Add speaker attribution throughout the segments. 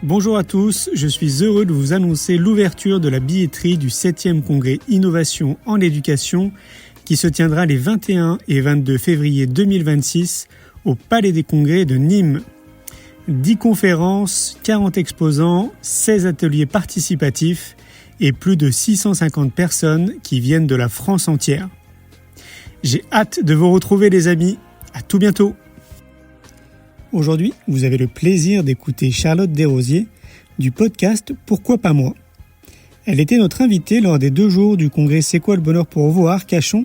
Speaker 1: Bonjour à tous, je suis heureux de vous annoncer l'ouverture de la billetterie du 7e congrès Innovation en éducation qui se tiendra les 21 et 22 février 2026 au Palais des Congrès de Nîmes. 10 conférences, 40 exposants, 16 ateliers participatifs et plus de 650 personnes qui viennent de la France entière. J'ai hâte de vous retrouver les amis, à tout bientôt. Aujourd'hui, vous avez le plaisir d'écouter Charlotte Desrosiers du podcast Pourquoi pas moi. Elle était notre invitée lors des 2 jours du congrès C'est quoi le bonheur pour vous à Arcachon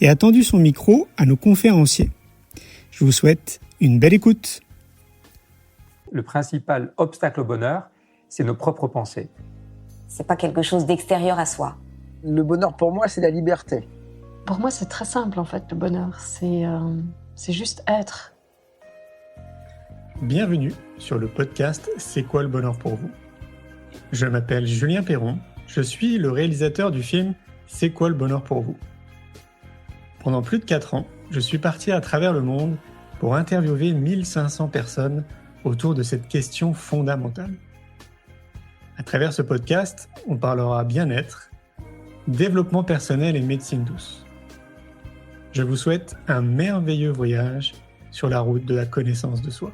Speaker 1: et a tendu son micro à nos conférenciers. Je vous souhaite une belle écoute.
Speaker 2: Le principal obstacle au bonheur, c'est nos propres pensées.
Speaker 3: C'est pas quelque chose d'extérieur à soi.
Speaker 4: Le bonheur pour moi, c'est la liberté.
Speaker 5: Pour moi, c'est très simple en fait, le bonheur. C'est juste être.
Speaker 1: Bienvenue sur le podcast C'est quoi le bonheur pour vous. Je m'appelle Julien Perron, je suis le réalisateur du film C'est quoi le bonheur pour vous. Pendant plus de 4 ans, je suis parti à travers le monde pour interviewer 1500 personnes autour de cette question fondamentale. À travers ce podcast, on parlera bien-être, développement personnel et médecine douce. Je vous souhaite un merveilleux voyage sur la route de la connaissance de soi.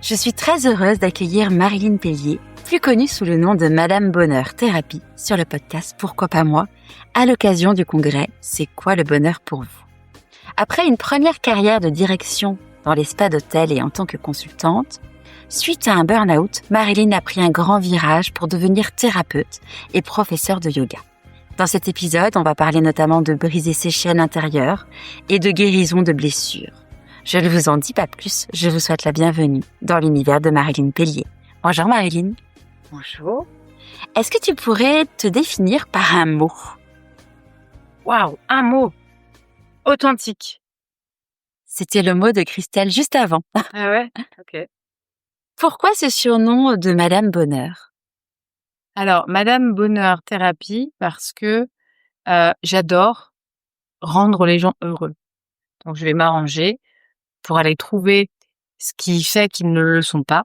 Speaker 6: Je suis très heureuse d'accueillir Marilyn Pellier, plus connue sous le nom de Madame Bonheur Thérapie, sur le podcast Pourquoi pas moi, à l'occasion du congrès C'est quoi le bonheur pour vous. Après une première carrière de direction dans les spas d'hôtel et en tant que consultante, suite à un burn-out, Marilyn a pris un grand virage pour devenir thérapeute et professeure de yoga. Dans cet épisode, on va parler notamment de briser ses chaînes intérieures et de guérison de blessures. Je ne vous en dis pas plus, je vous souhaite la bienvenue dans l'univers de Marilyn Pellier. Bonjour Marilyn.
Speaker 5: Bonjour.
Speaker 6: Est-ce que tu pourrais te définir par un mot?
Speaker 5: Waouh, un mot. Authentique.
Speaker 6: C'était le mot de Christelle juste avant.
Speaker 5: Ah ouais? Ok.
Speaker 6: Pourquoi ce surnom de Madame Bonheur?
Speaker 5: Alors, Madame Bonheur Thérapie, parce que j'adore rendre les gens heureux. Donc, je vais m'arranger pour aller trouver ce qui fait qu'ils ne le sont pas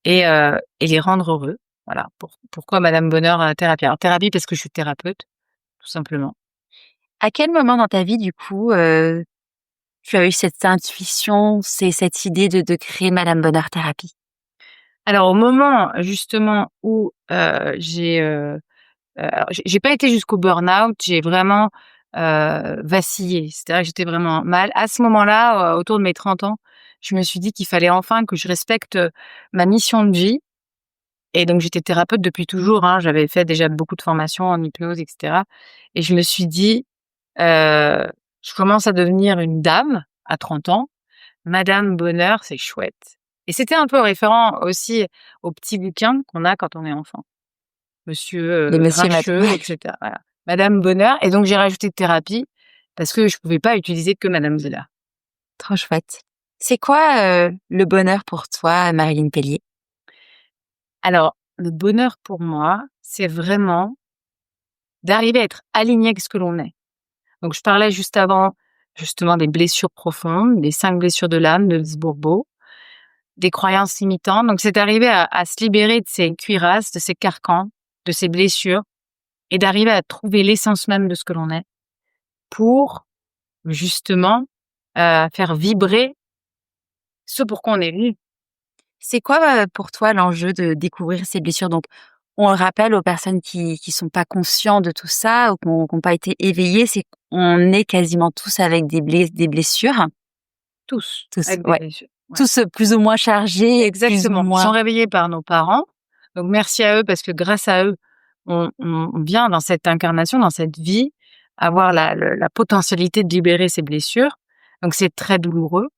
Speaker 5: et les rendre heureux. Voilà. Pourquoi Madame Bonheur Thérapie? Alors, thérapie parce que je suis thérapeute, tout simplement.
Speaker 6: À quel moment dans ta vie, du coup, tu as eu cette intuition, cette idée de créer Madame Bonheur Thérapie?
Speaker 5: Alors, au moment, justement, où j'ai pas été jusqu'au burn-out, j'ai vraiment vacillé. C'est-à-dire que j'étais vraiment mal. À ce moment-là, autour de mes 30 ans, je me suis dit qu'il fallait enfin que je respecte ma mission de vie. Et donc, j'étais thérapeute depuis toujours, hein. J'avais fait déjà beaucoup de formations en hypnose, etc. Et je me suis dit, je commence à devenir une dame à 30 ans. Madame Bonheur, c'est chouette. Et c'était un peu référent aussi aux petits bouquins qu'on a quand on est enfant. Monsieur
Speaker 6: Les Monsieur
Speaker 5: Grincheux, etc. Voilà. Madame Bonheur. Et donc, j'ai rajouté thérapie parce que je pouvais pas utiliser que Madame Bonheur.
Speaker 6: Trop chouette. C'est quoi le bonheur pour toi, Marilyn Pellier?
Speaker 5: Alors, le bonheur pour moi, c'est vraiment d'arriver à être aligné avec ce que l'on est. Donc, je parlais juste avant, justement, des blessures profondes, des 5 blessures de l'âme de Lise Bourbeau, des croyances limitantes. Donc, c'est d'arriver à se libérer de ces cuirasses, de ces carcans, de ces blessures, et d'arriver à trouver l'essence même de ce que l'on est pour, justement, faire vibrer ce pour quoi on est venu.
Speaker 6: C'est quoi pour toi l'enjeu de découvrir ces blessures? Donc, on le rappelle aux personnes qui sont pas conscients de tout ça ou qui n'ont pas été éveillées, c'est qu'on est quasiment tous avec des blessures.
Speaker 5: Tous.
Speaker 6: Tous,
Speaker 5: Avec
Speaker 6: ouais.
Speaker 5: des blessures. Ouais.
Speaker 6: Tous plus ou moins chargés.
Speaker 5: Exactement.
Speaker 6: Plus ou moins...
Speaker 5: Ils sont réveillés par nos parents. Donc, merci à eux parce que grâce à eux, on vient dans cette incarnation, dans cette vie, avoir la potentialité de libérer ces blessures. Donc, c'est très douloureux.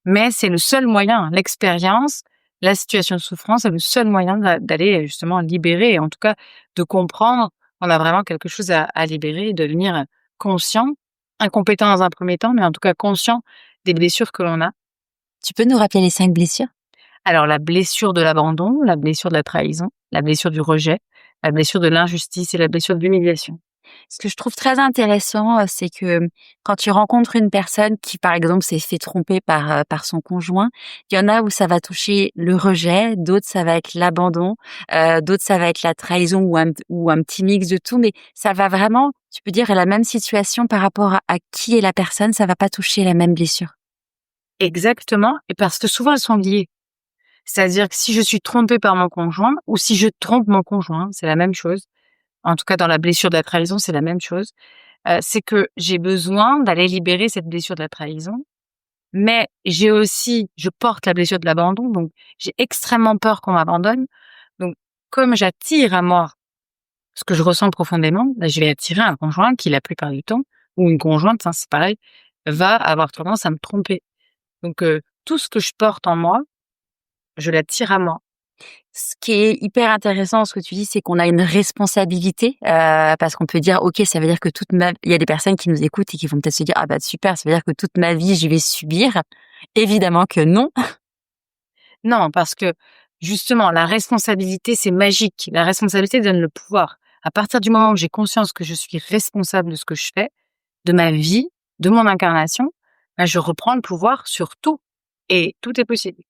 Speaker 5: Mais c'est le seul moyen, l'expérience, la situation de souffrance est le seul moyen d'aller justement libérer, et en tout cas de comprendre qu'on a vraiment quelque chose à libérer et de devenir conscient, incompétent dans un premier temps, mais en tout cas conscient des blessures que l'on a.
Speaker 6: Tu peux nous rappeler les 5 blessures?
Speaker 5: Alors, la blessure de l'abandon, la blessure de la trahison, la blessure du rejet, la blessure de l'injustice et la blessure de l'humiliation.
Speaker 6: Ce que je trouve très intéressant, c'est que quand tu rencontres une personne qui, par exemple, s'est fait tromper par son conjoint, il y en a où ça va toucher le rejet, d'autres ça va être l'abandon, d'autres ça va être la trahison ou un petit mix de tout, mais ça va vraiment, tu peux dire, la même situation par rapport à qui est la personne, ça va pas toucher la même blessure.
Speaker 5: Exactement, et parce que souvent elles sont liées. C'est-à-dire que si je suis trompée par mon conjoint ou si je trompe mon conjoint, c'est la même chose. En tout cas, dans la blessure de la trahison, c'est la même chose. C'est que j'ai besoin d'aller libérer cette blessure de la trahison, mais je porte la blessure de l'abandon, donc j'ai extrêmement peur qu'on m'abandonne. Donc, comme j'attire à moi ce que je ressens profondément, là, je vais attirer un conjoint qui, la plupart du temps, ou une conjointe, hein, c'est pareil, va avoir tendance à me tromper. Donc, tout ce que je porte en moi, je l'attire à moi.
Speaker 6: Ce qui est hyper intéressant, ce que tu dis, c'est qu'on a une responsabilité, parce qu'on peut dire, ok, ça veut dire que il y a des personnes qui nous écoutent et qui vont peut-être se dire, ah bah super, ça veut dire que toute ma vie je vais subir. Évidemment que non.
Speaker 5: Non, parce que justement, la responsabilité, c'est magique. La responsabilité donne le pouvoir. À partir du moment où j'ai conscience que je suis responsable de ce que je fais, de ma vie, de mon incarnation, ben, je reprends le pouvoir sur tout. Et tout est possible.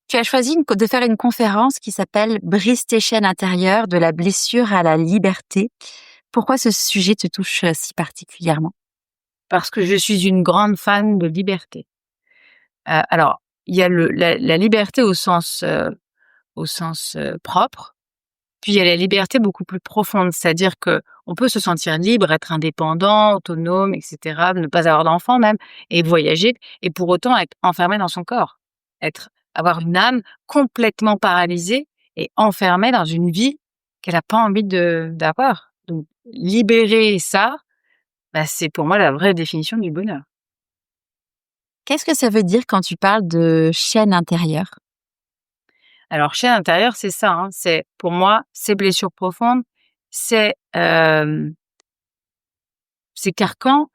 Speaker 6: Tu as choisi de faire une conférence qui s'appelle Brise tes chaînes intérieures, de la blessure à la liberté. Pourquoi ce sujet te touche si particulièrement?
Speaker 5: Parce que je suis une grande fan de liberté. Alors, il y a la liberté au sens propre, puis il y a la liberté beaucoup plus profonde, c'est-à-dire que on peut se sentir libre, être indépendant, autonome, etc., ne pas avoir d'enfant même, et voyager, et pour autant être enfermé dans son corps, avoir une âme complètement paralysée et enfermée dans une vie qu'elle n'a pas envie d'avoir. Donc, libérer ça, bah, c'est pour moi la vraie définition du bonheur.
Speaker 6: Qu'est-ce que ça veut dire quand tu parles de chaîne intérieure?
Speaker 5: Alors, chaîne intérieure, c'est ça, hein, c'est pour moi, ces blessures profondes, c'est ces carcans,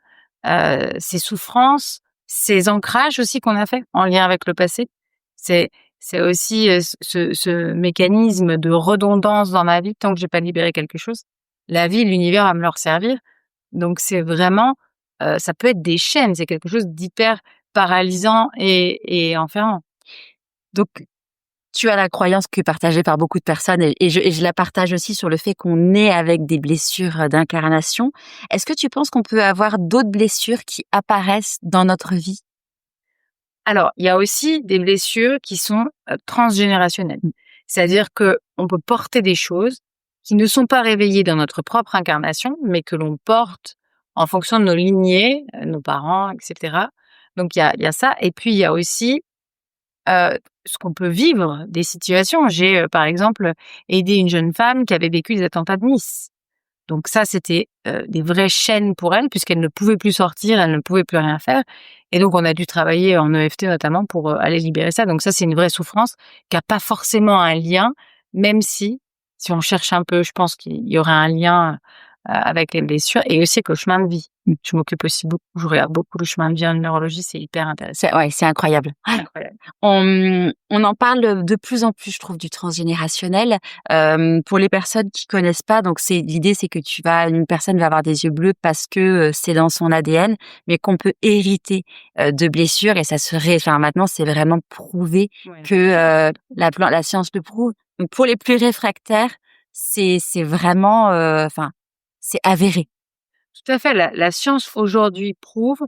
Speaker 5: ces souffrances, ces ancrages aussi qu'on a fait en lien avec le passé. C'est aussi ce mécanisme de redondance dans ma vie tant que j'ai pas libéré quelque chose. La vie, l'univers va me le resservir. Donc c'est vraiment, ça peut être des chaînes, c'est quelque chose d'hyper paralysant et enfermant.
Speaker 6: Donc, tu as la croyance qui est partagée par beaucoup de personnes et je la partage aussi sur le fait qu'on est avec des blessures d'incarnation. Est-ce que tu penses qu'on peut avoir d'autres blessures qui apparaissent dans notre vie?
Speaker 5: Alors, il y a aussi des blessures qui sont transgénérationnelles. C'est-à-dire que on peut porter des choses qui ne sont pas réveillées dans notre propre incarnation, mais que l'on porte en fonction de nos lignées, nos parents, etc. Donc, il y a ça. Et puis, il y a aussi ce qu'on peut vivre, des situations. J'ai, par exemple, aidé une jeune femme qui avait vécu des attentats de Nice. Donc ça, c'était des vraies chaînes pour elle, puisqu'elle ne pouvait plus sortir, elle ne pouvait plus rien faire. Et donc, on a dû travailler en EFT notamment pour aller libérer ça. Donc ça, c'est une vraie souffrance qui n'a pas forcément un lien, même si on cherche un peu, je pense qu'il y aurait un lien avec les blessures et aussi avec le chemin de vie. Je m'occupe aussi beaucoup, je regarde beaucoup le chemin de vie en neurologie, c'est hyper intéressant.
Speaker 6: C'est incroyable.
Speaker 5: Incroyable.
Speaker 6: On en parle de plus en plus, je trouve, du transgénérationnel. Pour les personnes qui connaissent pas, donc l'idée, c'est que une personne va avoir des yeux bleus parce que c'est dans son ADN, mais qu'on peut hériter de blessures et maintenant, c'est vraiment prouvé que la science le prouve. Donc, pour les plus réfractaires, c'est vraiment, c'est avéré.
Speaker 5: Tout à fait. La science aujourd'hui prouve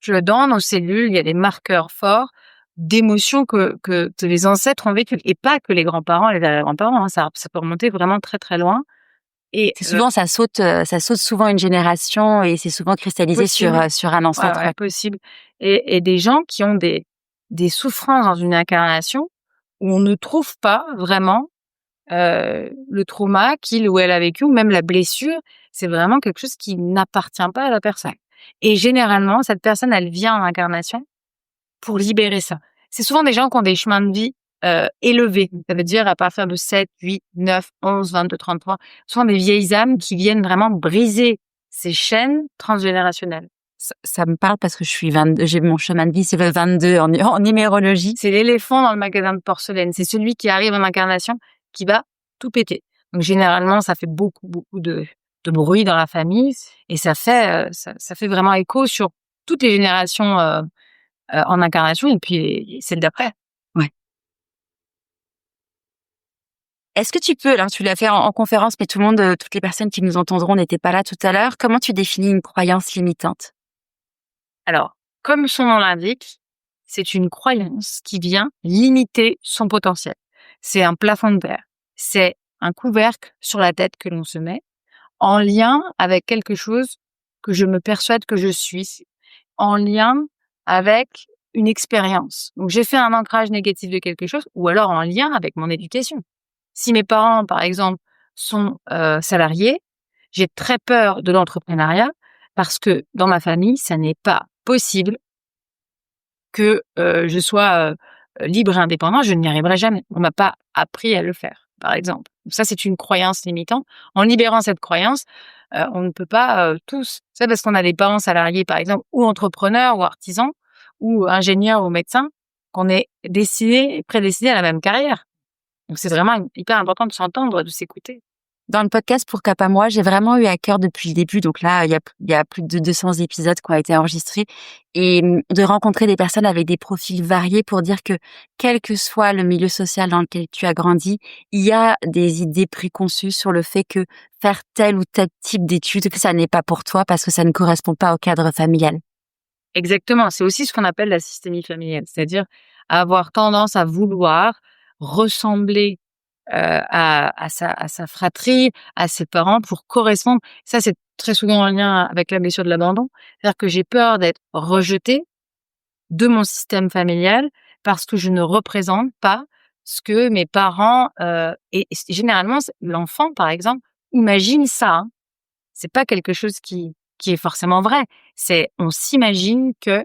Speaker 5: que dans nos cellules, il y a des marqueurs forts d'émotions que les ancêtres ont vécues et pas que les grands-parents, les arrière-grands-parents. Hein, ça peut remonter vraiment très très loin. Et
Speaker 6: c'est souvent ça saute souvent une génération et c'est souvent cristallisé sur un ancêtre.
Speaker 5: Ouais, possible. Et des gens qui ont des souffrances dans une incarnation où on ne trouve pas vraiment le trauma qu'il ou elle a vécu ou même la blessure, c'est vraiment quelque chose qui n'appartient pas à la personne. Et généralement, cette personne, elle vient en incarnation pour libérer ça. C'est souvent des gens qui ont des chemins de vie élevés. Ça veut dire à partir de 7, 8, 9, 11, 22, 33. Souvent des vieilles âmes qui viennent vraiment briser ces chaînes transgénérationnelles.
Speaker 6: Ça me parle parce que j'ai mon chemin de vie, c'est le 22 en numérologie.
Speaker 5: C'est l'éléphant dans le magasin de porcelaine. C'est celui qui arrive en incarnation qui va tout péter. Donc généralement, ça fait beaucoup de de bruit dans la famille et ça fait vraiment écho sur toutes les générations en incarnation et puis celles d'après.
Speaker 6: Ouais. Est-ce que tu peux, alors tu l'as fait en conférence, mais tout le monde, toutes les personnes qui nous entendront n'étaient pas là tout à l'heure. Comment tu définis une croyance limitante?
Speaker 5: Alors, comme son nom l'indique, c'est une croyance qui vient limiter son potentiel. C'est un plafond de verre. C'est un couvercle sur la tête que l'on se met en lien avec quelque chose que je me persuade que je suis, en lien avec une expérience. Donc, j'ai fait un ancrage négatif de quelque chose ou alors en lien avec mon éducation. Si mes parents, par exemple, sont salariés, j'ai très peur de l'entrepreneuriat parce que dans ma famille, ça n'est pas possible que je sois libre et indépendant. Je n'y arriverai jamais. On m'a pas appris à le faire, par exemple. Donc ça, c'est une croyance limitante. En libérant cette croyance, on ne peut pas tous. C'est parce qu'on a des parents salariés, par exemple, ou entrepreneurs, ou artisans, ou ingénieurs, ou médecins, qu'on est prédestinés à la même carrière. Donc, c'est vraiment hyper important de s'entendre, de s'écouter.
Speaker 6: Dans le podcast Pourquoi pas moi, j'ai vraiment eu à cœur depuis le début. Donc là, il y a plus de 200 épisodes qui ont été enregistrés et de rencontrer des personnes avec des profils variés pour dire que quel que soit le milieu social dans lequel tu as grandi, il y a des idées préconçues sur le fait que faire tel ou tel type d'études, que ça n'est pas pour toi parce que ça ne correspond pas au cadre familial.
Speaker 5: Exactement. C'est aussi ce qu'on appelle la systémie familiale. C'est-à-dire avoir tendance à vouloir ressembler à sa fratrie, à ses parents pour correspondre. Ça, c'est très souvent en lien avec la blessure de l'abandon. C'est-à-dire que j'ai peur d'être rejetée de mon système familial parce que je ne représente pas ce que mes parents et généralement l'enfant, par exemple, imagine ça. Hein. C'est pas quelque chose qui est forcément vrai. C'est on s'imagine que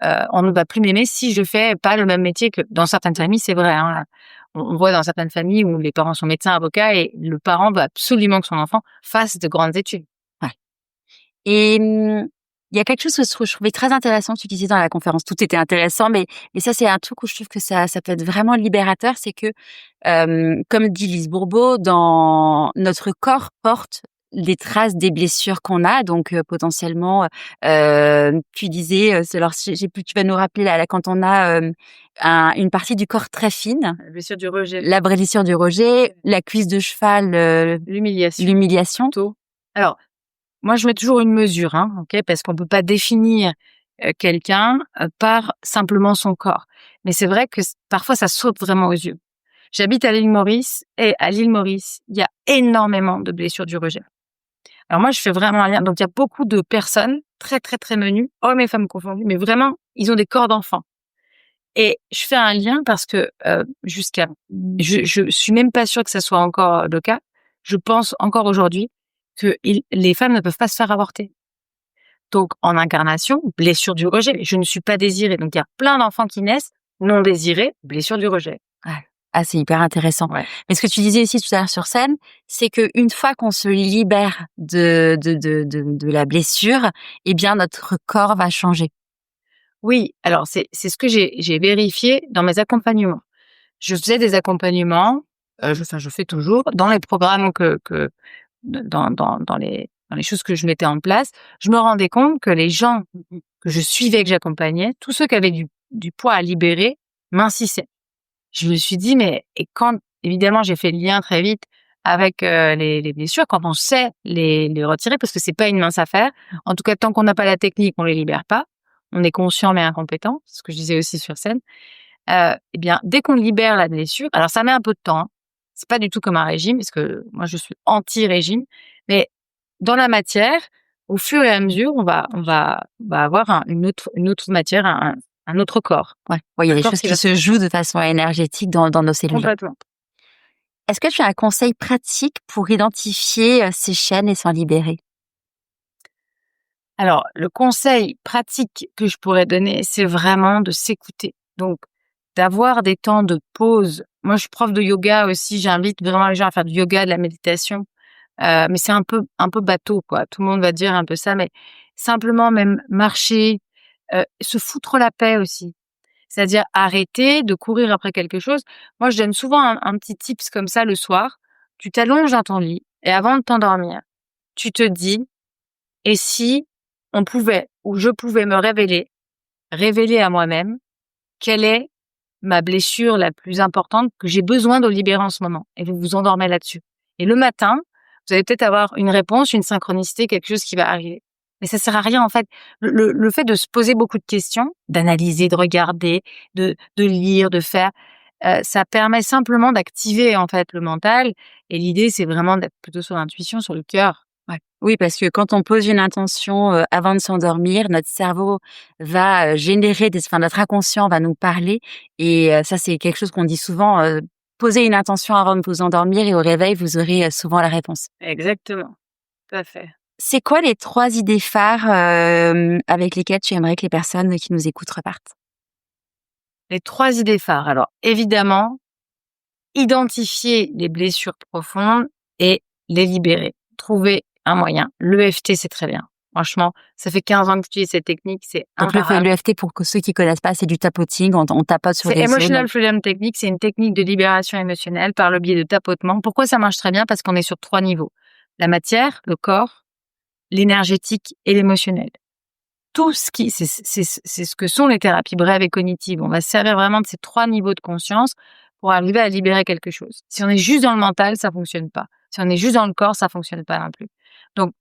Speaker 5: on ne va plus m'aimer si je fais pas le même métier que dans certaines familles, c'est vrai. Hein, on voit dans certaines familles où les parents sont médecins, avocats et le parent veut absolument que son enfant fasse de grandes études.
Speaker 6: Ouais. Et il y a quelque chose que je trouvais très intéressant que tu disais dans la conférence. Tout était intéressant, mais ça c'est un truc où je trouve que ça peut être vraiment libérateur, c'est que comme dit Lise Bourbeau, dans notre corps porte les traces des blessures qu'on a, donc potentiellement, tu disais, alors j'ai plus, tu vas nous rappeler là quand on a une partie du corps très fine,
Speaker 5: La blessure du rejet,
Speaker 6: la blessure du rejet, la cuisse de cheval, l'humiliation.
Speaker 5: Alors, moi je mets toujours une mesure, hein, ok, parce qu'on peut pas définir quelqu'un par simplement son corps. Mais c'est vrai que parfois ça saute vraiment aux yeux. J'habite à l'île Maurice et à l'île Maurice, il y a énormément de blessures du rejet. Alors moi, je fais vraiment un lien. Donc, il y a beaucoup de personnes très, très, très menues, hommes et femmes confondus, mais vraiment, ils ont des corps d'enfants. Et je fais un lien parce que je suis même pas sûre que ça soit encore le cas. Je pense encore aujourd'hui que les femmes ne peuvent pas se faire avorter. Donc, en incarnation, blessure du rejet. Je ne suis pas désirée. Donc, il y a plein d'enfants qui naissent non désirés, blessure du rejet.
Speaker 6: Ah, c'est hyper intéressant.
Speaker 5: Ouais.
Speaker 6: Mais ce que tu disais aussi tout à l'heure sur scène, c'est que une fois qu'on se libère de la blessure, eh bien notre corps va changer.
Speaker 5: Oui, alors c'est ce que j'ai vérifié dans mes accompagnements. Je faisais des accompagnements, je fais toujours dans les programmes dans les choses que je mettais en place. Je me rendais compte que les gens que je suivais, que j'accompagnais, tous ceux qui avaient du poids à libérer, mincissaient. Je me suis dit, mais et quand, évidemment, j'ai fait le lien très vite avec les blessures, quand on sait les retirer, parce que c'est pas une mince affaire. En tout cas, tant qu'on n'a pas la technique, on les libère pas. On est conscient mais incompétent, c'est ce que je disais aussi sur scène. Eh bien, dès qu'on libère la blessure, alors ça met un peu de temps. Hein. C'est pas du tout comme un régime, parce que moi je suis anti-régime, mais dans la matière, au fur et à mesure, on va avoir une autre matière, un autre corps.
Speaker 6: Ouais, il y a des choses qui se jouent de façon énergétique dans nos cellules.
Speaker 5: Complètement.
Speaker 6: Est-ce que tu as un conseil pratique pour identifier ces chaînes et s'en libérer?
Speaker 5: Alors, le conseil pratique que je pourrais donner, c'est vraiment de s'écouter. Donc, d'avoir des temps de pause. Moi, je suis prof de yoga aussi. J'invite vraiment les gens à faire du yoga, de la méditation. Mais c'est un peu bateau, quoi. Tout le monde va dire un peu ça, mais simplement même marcher, se foutre la paix aussi. C'est-à-dire arrêter de courir après quelque chose. Moi, je donne souvent un petit tips comme ça le soir. Tu t'allonges dans ton lit et avant de t'endormir, tu te dis, et si on pouvait, ou je pouvais me révéler à moi-même, quelle est ma blessure la plus importante que j'ai besoin de libérer en ce moment. Et vous vous endormez là-dessus. Et le matin, vous allez peut-être avoir une réponse, une synchronicité, quelque chose qui va arriver. Mais ça sert à rien, en fait. Le fait de se poser beaucoup de questions, d'analyser, de regarder, de lire, de faire, ça permet simplement d'activer, en fait, le mental. Et l'idée, c'est vraiment d'être plutôt sur l'intuition, sur le cœur.
Speaker 6: Ouais. Oui, parce que quand on pose une intention avant de s'endormir, notre cerveau va générer notre inconscient va nous parler. Et ça, c'est quelque chose qu'on dit souvent. Posez une intention avant de vous endormir et au réveil, vous aurez souvent la réponse.
Speaker 5: Exactement. Tout à fait.
Speaker 6: C'est quoi les 3 idées phares avec lesquelles tu aimerais que les personnes qui nous écoutent repartent?
Speaker 5: Les 3 idées phares. Alors, évidemment, identifier les blessures profondes et les libérer. Trouver un moyen. L'EFT, c'est très bien. Franchement, ça fait 15 ans que tu utilises cette technique, c'est
Speaker 6: Donc
Speaker 5: imparable.
Speaker 6: l'EFT, pour que ceux qui connaissent pas, c'est du tapoting, on tapote sur
Speaker 5: C'est
Speaker 6: les
Speaker 5: Emotional
Speaker 6: zones.
Speaker 5: Freedom Technique, c'est une technique de libération émotionnelle par le biais de tapotement. Pourquoi ça marche très bien? Parce qu'on est sur 3 niveaux. La matière, le corps, l'énergétique et l'émotionnel. Tout ce qui, c'est ce que sont les thérapies brèves et cognitives. On va se servir vraiment de ces 3 niveaux de conscience pour arriver à libérer quelque chose. Si on est juste dans le mental, ça fonctionne pas. Si on est juste dans le corps, ça fonctionne pas non plus. Donc,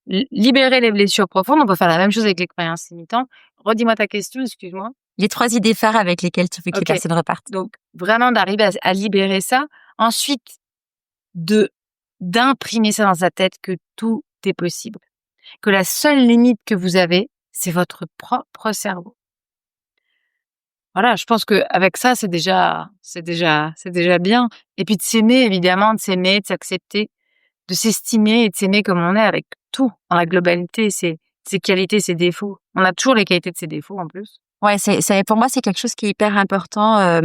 Speaker 5: libérer les blessures profondes, on peut faire la même chose avec les croyances limitantes. Redis-moi ta question, excuse-moi.
Speaker 6: Les 3 idées phares avec lesquelles tu veux que les
Speaker 5: Ok.
Speaker 6: personnes repartent.
Speaker 5: Donc, vraiment d'arriver à libérer ça. Ensuite, d'imprimer ça dans sa tête que tout est possible. Que la seule limite que vous avez, c'est votre propre cerveau. Voilà, je pense que avec ça, c'est déjà bien. Et puis de s'aimer, évidemment, de s'aimer, de s'accepter, de s'estimer et de s'aimer comme on est avec tout, dans la globalité, ses qualités, ses défauts. On a toujours les qualités de ses défauts, en plus.
Speaker 6: Ouais, pour moi, c'est quelque chose qui est hyper important.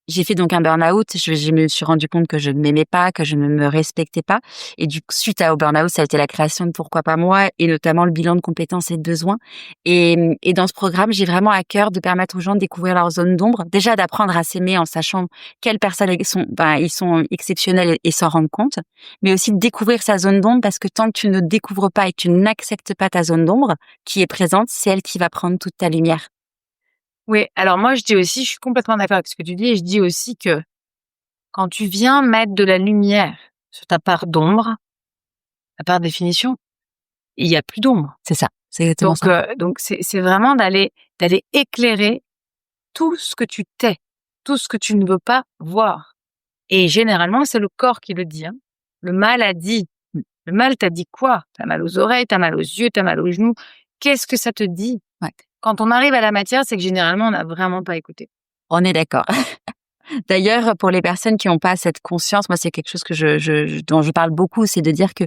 Speaker 6: J'ai fait donc un burn-out. Je me suis rendu compte que je ne m'aimais pas, que je ne me respectais pas. Et du coup, suite au burn-out, ça a été la création de Pourquoi pas moi, et notamment le bilan de compétences et de besoins. Et dans ce programme, j'ai vraiment à cœur de permettre aux gens de découvrir leur zone d'ombre. Déjà, d'apprendre à s'aimer en sachant quelles personnes ils sont exceptionnels et s'en rendre compte. Mais aussi de découvrir sa zone d'ombre, parce que tant que tu ne découvres pas et que tu n'acceptes pas ta zone d'ombre qui est présente, c'est elle qui va prendre toute ta lumière.
Speaker 5: Oui, alors moi, je dis aussi, je suis complètement d'accord avec ce que tu dis, et je dis aussi que quand tu viens mettre de la lumière sur ta part d'ombre, par définition, il y a plus d'ombre.
Speaker 6: C'est ça. C'est exactement
Speaker 5: Donc,
Speaker 6: ça.
Speaker 5: donc c'est vraiment d'aller éclairer tout ce que tu tais, tout ce que tu ne veux pas voir. Et généralement, c'est le corps qui le dit. Hein. Le mal a dit. Le mal t'a dit quoi? T'as mal aux oreilles, t'as mal aux yeux, t'as mal aux genoux. Qu'est-ce que ça te dit?
Speaker 6: Ouais.
Speaker 5: Quand on arrive à la matière, c'est que généralement, on n'a vraiment pas écouté.
Speaker 6: On est d'accord. D'ailleurs, pour les personnes qui n'ont pas cette conscience, moi, c'est quelque chose que dont je parle beaucoup, c'est de dire que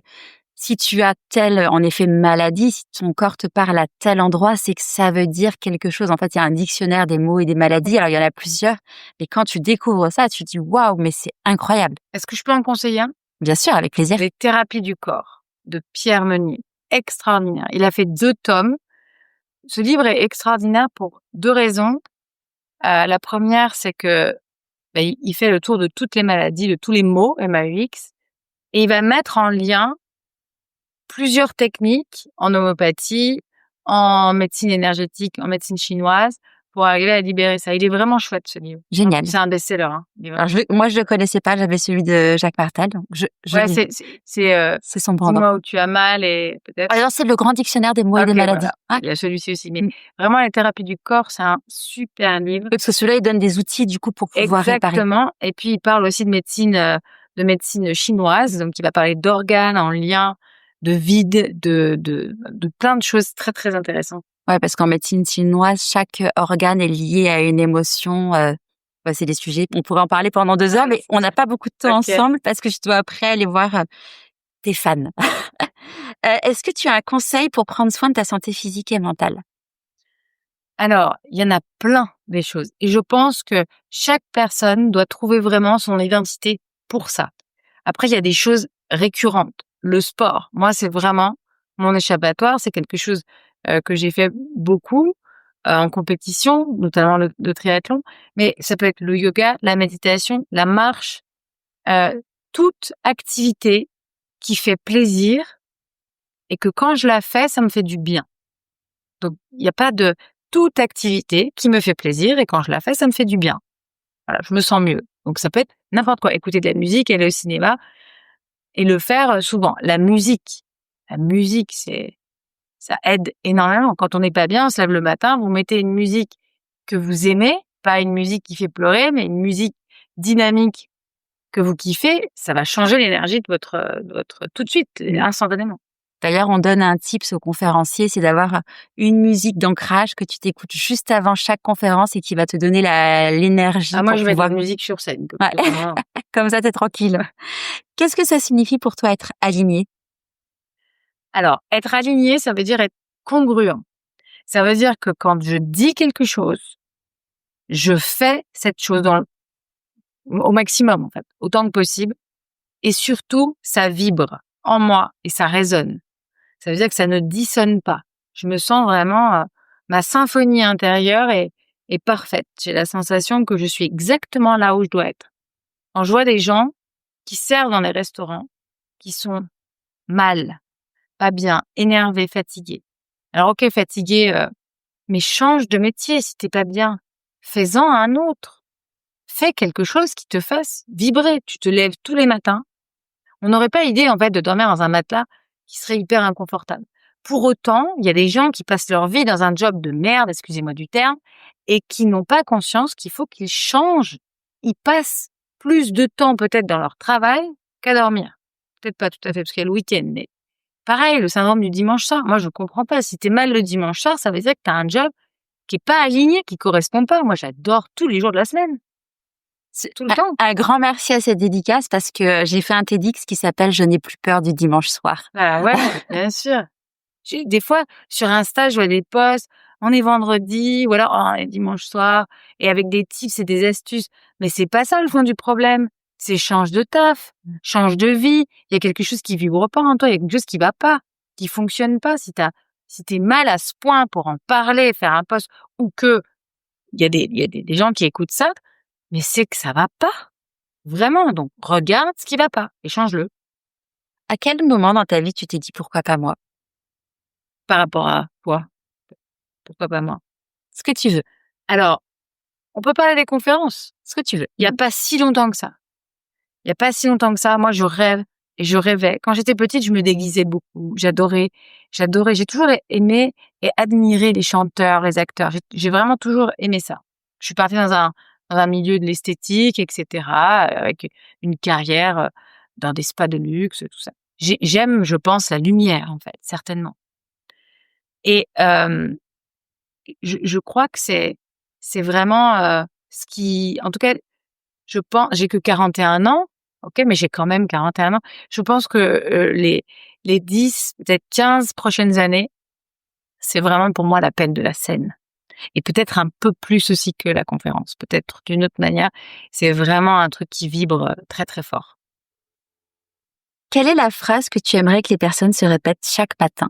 Speaker 6: si tu as telle, en effet, maladie, si ton corps te parle à tel endroit, c'est que ça veut dire quelque chose. En fait, il y a un dictionnaire des mots et des maladies. Alors, il y en a plusieurs. Mais quand tu découvres ça, tu te dis, waouh, mais c'est incroyable.
Speaker 5: Est-ce que je peux en conseiller un?
Speaker 6: Bien sûr, avec plaisir.
Speaker 5: Les thérapies du corps de Pierre Meunier. Extraordinaire. Il a fait 2 tomes. Ce livre est extraordinaire pour 2 raisons. La première, c'est que il fait le tour de toutes les maladies, de tous les maux, MAUX, et il va mettre en lien plusieurs techniques en homéopathie, en médecine énergétique, en médecine chinoise, pour arriver à libérer ça. Il est vraiment chouette, ce livre.
Speaker 6: Génial.
Speaker 5: C'est un best-seller. Hein.
Speaker 6: Alors, moi, je le connaissais pas. J'avais celui de Jacques Martel. Donc
Speaker 5: ouais,
Speaker 6: c'est son branding.
Speaker 5: Dis-moi où tu as mal et peut-être.
Speaker 6: Alors, c'est le grand dictionnaire des mots et des maladies.
Speaker 5: Voilà. Ah. Il y a celui-ci aussi. Mais vraiment, les thérapies du corps, c'est un super livre.
Speaker 6: Parce que celui-là, il donne des outils, du coup, pour pouvoir réparer.
Speaker 5: Exactement. Et puis, il parle aussi de médecine chinoise. Donc, il va parler d'organes en lien, de vide, de plein de choses très, très intéressantes.
Speaker 6: Ouais, parce qu'en médecine chinoise, chaque organe est lié à une émotion. C'est des sujets. On pourrait en parler pendant 2 heures, mais on n'a pas beaucoup de temps ensemble parce que je dois après aller voir tes fans. Est-ce que tu as un conseil pour prendre soin de ta santé physique et mentale?
Speaker 5: Alors, il y en a plein des choses. Et je pense que chaque personne doit trouver vraiment son identité pour ça. Après, il y a des choses récurrentes. Le sport, moi, c'est vraiment mon échappatoire. C'est quelque chose que j'ai fait beaucoup en compétition, notamment le triathlon. Mais ça peut être le yoga, la méditation, la marche, toute activité qui fait plaisir et que quand je la fais, ça me fait du bien. Donc, il n'y a pas de toute activité qui me fait plaisir et quand je la fais, ça me fait du bien. Voilà, je me sens mieux. Donc, ça peut être n'importe quoi. Écouter de la musique, aller au cinéma et le faire souvent. La musique, ça aide énormément. Quand on n'est pas bien, on se lève le matin, vous mettez une musique que vous aimez, pas une musique qui fait pleurer, mais une musique dynamique que vous kiffez, ça va changer l'énergie de votre tout de suite, instantanément.
Speaker 6: D'ailleurs, on donne un tips aux conférenciers, c'est d'avoir une musique d'ancrage que tu t'écoutes juste avant chaque conférence et qui va te donner l'énergie.
Speaker 5: Moi,
Speaker 6: pour
Speaker 5: je mets de
Speaker 6: pouvoir...
Speaker 5: la musique sur scène.
Speaker 6: Ouais. Comme ça, t'es tranquille. Qu'est-ce que ça signifie pour toi être aligné?
Speaker 5: Alors, être aligné, ça veut dire être congruent. Ça veut dire que quand je dis quelque chose, je fais cette chose au maximum, en fait, autant que possible. Et surtout, ça vibre en moi et ça résonne. Ça veut dire que ça ne dissonne pas. Je me sens vraiment, ma symphonie intérieure est parfaite. J'ai la sensation que je suis exactement là où je dois être. Quand je vois des gens qui servent dans les restaurants, qui sont mal, pas bien, énervés, fatigués. Alors ok, fatigué, mais change de métier si t'es pas bien. Fais-en un autre. Fais quelque chose qui te fasse vibrer. Tu te lèves tous les matins. On n'aurait pas idée, en fait, de dormir dans un matelas qui serait hyper inconfortable. Pour autant, il y a des gens qui passent leur vie dans un job de merde, excusez-moi du terme, et qui n'ont pas conscience qu'il faut qu'ils changent. Ils passent plus de temps peut-être dans leur travail qu'à dormir. Peut-être pas tout à fait parce qu'il y a le week-end, mais pareil, le syndrome du dimanche soir. Moi, je comprends pas. Si t'es mal le dimanche soir, ça veut dire que t'as un job qui est pas aligné, qui correspond pas. Moi, j'adore tous les jours de la semaine. C'est tout le temps.
Speaker 6: Un grand merci à cette dédicace parce que j'ai fait un TEDx qui s'appelle « Je n'ai plus peur du dimanche soir ».
Speaker 5: Ah ouais, bien sûr. Des fois, sur Insta, je vois des posts, on est vendredi, ou alors on est dimanche soir, et avec des tips et des astuces. Mais c'est pas ça le fond du problème. C'est change de taf, change de vie. Il y a quelque chose qui vibre pas en toi, il y a quelque chose qui va pas, qui fonctionne pas. Si t'es mal à ce point pour en parler, faire un post, ou que il y a des gens qui écoutent ça, mais c'est que ça va pas. Vraiment. Donc, regarde ce qui va pas et change-le.
Speaker 6: À quel moment dans ta vie tu t'es dit « Pourquoi pas moi »
Speaker 5: Par rapport à quoi? Pourquoi pas moi?
Speaker 6: Ce que tu veux.
Speaker 5: Alors, on peut parler des conférences, ce que tu veux. Il y a pas si longtemps que ça. Moi, je rêve et je rêvais. Quand j'étais petite, je me déguisais beaucoup. J'adorais. J'ai toujours aimé et admiré les chanteurs, les acteurs. J'ai vraiment toujours aimé ça. Je suis partie dans un milieu de l'esthétique, etc., avec une carrière dans des spas de luxe, tout ça. J'aime, je pense, la lumière, en fait, certainement. Et je crois que c'est vraiment ce qui, en tout cas, je pense, j'ai que 41 ans, ok, mais j'ai quand même 41 ans. Je pense que les 10, peut-être 15 prochaines années, c'est vraiment pour moi la peine de la scène. Et peut-être un peu plus aussi que la conférence, peut-être d'une autre manière. C'est vraiment un truc qui vibre très très fort.
Speaker 6: Quelle est la phrase que tu aimerais que les personnes se répètent chaque matin?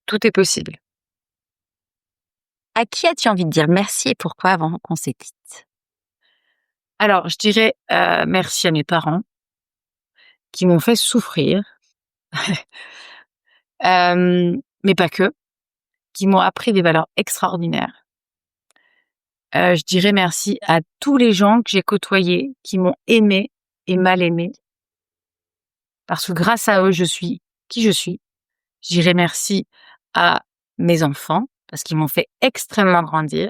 Speaker 5: Tout est possible.
Speaker 6: À qui as-tu envie de dire merci et pourquoi avant qu'on se quitte?
Speaker 5: Alors, je dirais merci à mes parents qui m'ont fait souffrir, mais pas que, qui m'ont appris des valeurs extraordinaires. Je dirais merci à tous les gens que j'ai côtoyés, qui m'ont aimé et mal aimé, parce que grâce à eux, je suis qui je suis. Je dirais merci à mes enfants, parce qu'ils m'ont fait extrêmement grandir,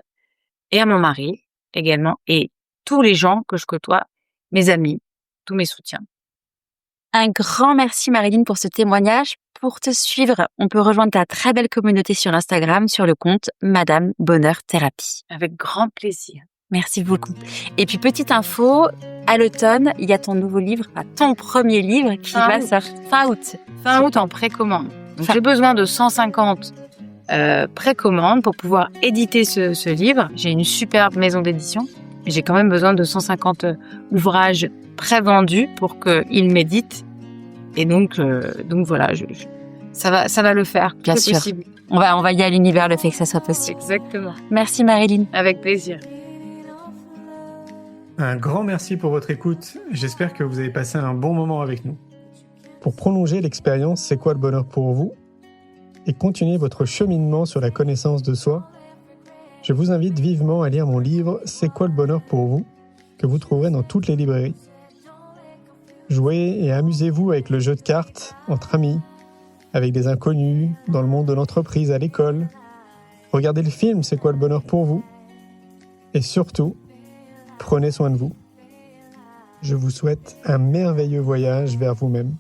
Speaker 5: et à mon mari également, et tous les gens que je côtoie, mes amis, tous mes soutiens.
Speaker 6: Un grand merci Marilyn pour ce témoignage. Pour te suivre, on peut rejoindre ta très belle communauté sur Instagram sur le compte Madame Bonheur Thérapie.
Speaker 5: Avec grand plaisir.
Speaker 6: Merci beaucoup. Et puis petite info, à l'automne, il y a ton nouveau livre, ton premier livre qui va sortir fin août.
Speaker 5: Fin août en précommande. Donc j'ai besoin de 150 précommandes pour pouvoir éditer ce livre. J'ai une superbe maison d'édition. J'ai quand même besoin de 150 ouvrages prévendus pour qu'ils m'éditent. Et donc voilà, ça va le faire.
Speaker 6: Bien sûr.
Speaker 5: Possible.
Speaker 6: On va y aller, l'univers le fait que ça soit possible.
Speaker 5: Exactement.
Speaker 6: Merci Marilyn.
Speaker 5: Avec plaisir.
Speaker 1: Un grand merci pour votre écoute. J'espère que vous avez passé un bon moment avec nous. Pour prolonger l'expérience C'est quoi le bonheur pour vous et continuer votre cheminement sur la connaissance de soi, je vous invite vivement à lire mon livre C'est quoi le bonheur pour vous que vous trouverez dans toutes les librairies. Jouez et amusez-vous avec le jeu de cartes entre amis, avec des inconnus, dans le monde de l'entreprise, à l'école. Regardez le film C'est quoi le bonheur pour vous et surtout, prenez soin de vous. Je vous souhaite un merveilleux voyage vers vous-même.